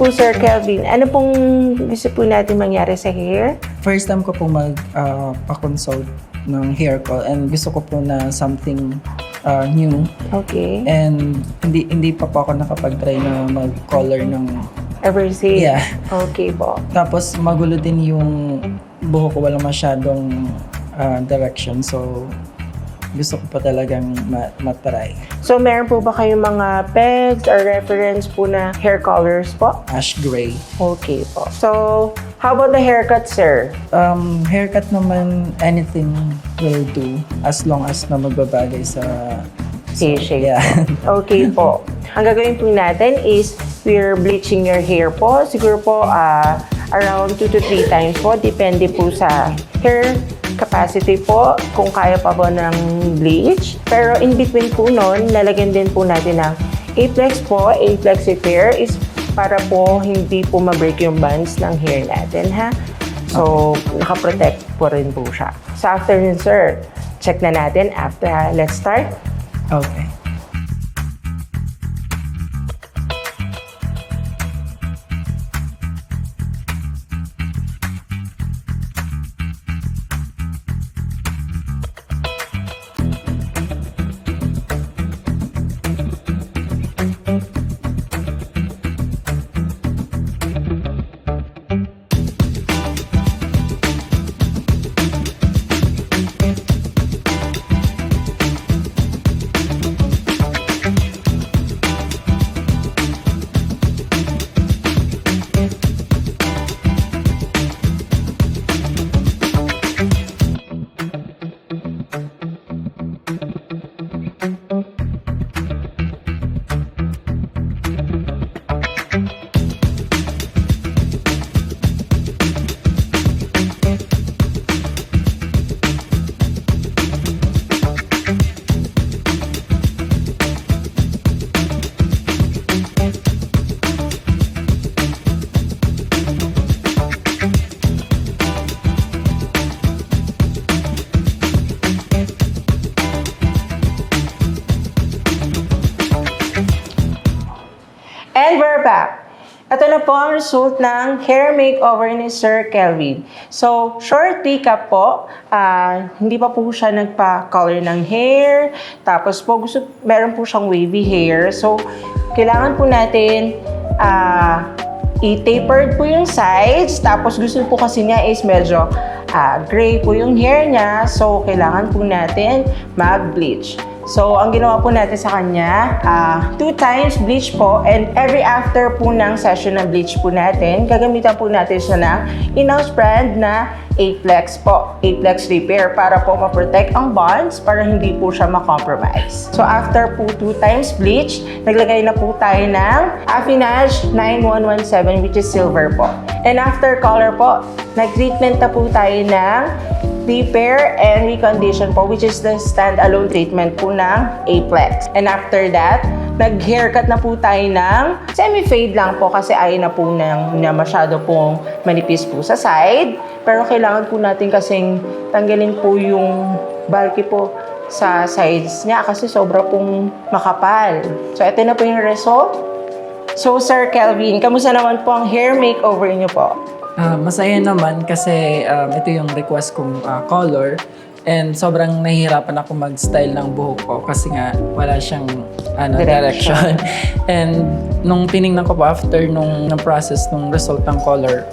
po, Sir Kelvin. Ano pong gusto po natin mangyari sa hair? First time ko po mag-consult ng hair call and gusto ko po na something new. Okay. And hindi pa po ako nakapag-try na mag-color ng... Ever since? Yeah. Okay po. Tapos magulo din yung buhok ko, walang masyadong direction. So, gusto ko pa talagang matry. So, meron po ba kayong mga pegs or reference po na hair colors po? Ash gray. Okay po. So, how about the haircut, sir? Haircut naman, anything will do as long as na magbabagay sa... Shape. Yeah. Okay po. Ang gagawin po natin is we're bleaching your hair po. Siguro po around 2 to 3 times po. Depende po sa hair capacity po kung kaya pa ba ng bleach. Pero in between po nun, lalagyan din po natin ng Aplex po. Aplex repair is para po hindi po ma-break yung bands ng hair natin, ha? So, nakaprotect po rin po siya. So, after nun, sir, check na natin after, ha? Let's start. Okay. And we're back. Ito na po ang result ng hair makeover ni Sir Kelvin. So, short recap po, hindi pa po siya nagpa-color ng hair. Tapos po, meron po siyang wavy hair. So, kailangan po natin i-tapered po yung sides. Tapos, gusto po kasi niya is medyo gray po yung hair niya. So, kailangan po natin mag-bleach. So, ang ginawa po natin sa kanya, 2 times bleach po, and every after po ng session ng bleach po natin, gagamitan po natin siya ng in-house brand na Aplex po, Aplex Repair, para po ma-protect ang bonds, para hindi po siya ma-compromise. So, after po 2 times bleach, naglagay na po tayo ng Affinage 9117, which is silver po. And after color po, nag-treatment na po tayo ng repair and recondition po, which is the standalone treatment po ng Aplex. And after that, nag-haircut na po tayo ng semi-fade lang po kasi ayaw na po na masyado pong manipis po sa side. Pero kailangan po natin kasing tanggalin po yung bulky po sa sides niya kasi sobra pong makapal. So, ito na po yung result. So, Sir Kelvin, kamusta naman po ang hair makeover niyo po? Masaya naman kasi ito yung request kong color and sobrang nahihirapan ako mag-style ng buhok ko kasi nga wala siyang direction. And nung tiningnan ko pa after nung process nung result ng color,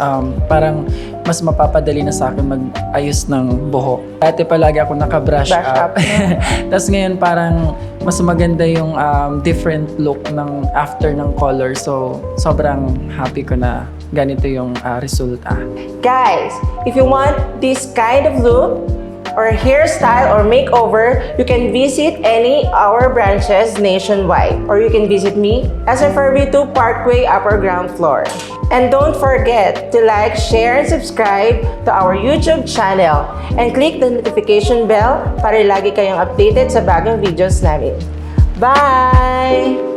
parang mas mapapadali na sa akin mag-ayos ng buhok. Dati palagi ako naka-brush up. Tapos ngayon parang mas maganda yung different look ng after ng color. So sobrang happy ko na ganito yung resulta. Guys, if you want this kind of look or hairstyle or makeover, you can visit any our branches nationwide, or you can visit me SFRV 2 Parkway Upper Ground Floor. And don't forget to like, share, and subscribe to our YouTube channel and click the notification bell para lagi kayong updated sa bagong videos namin. Bye!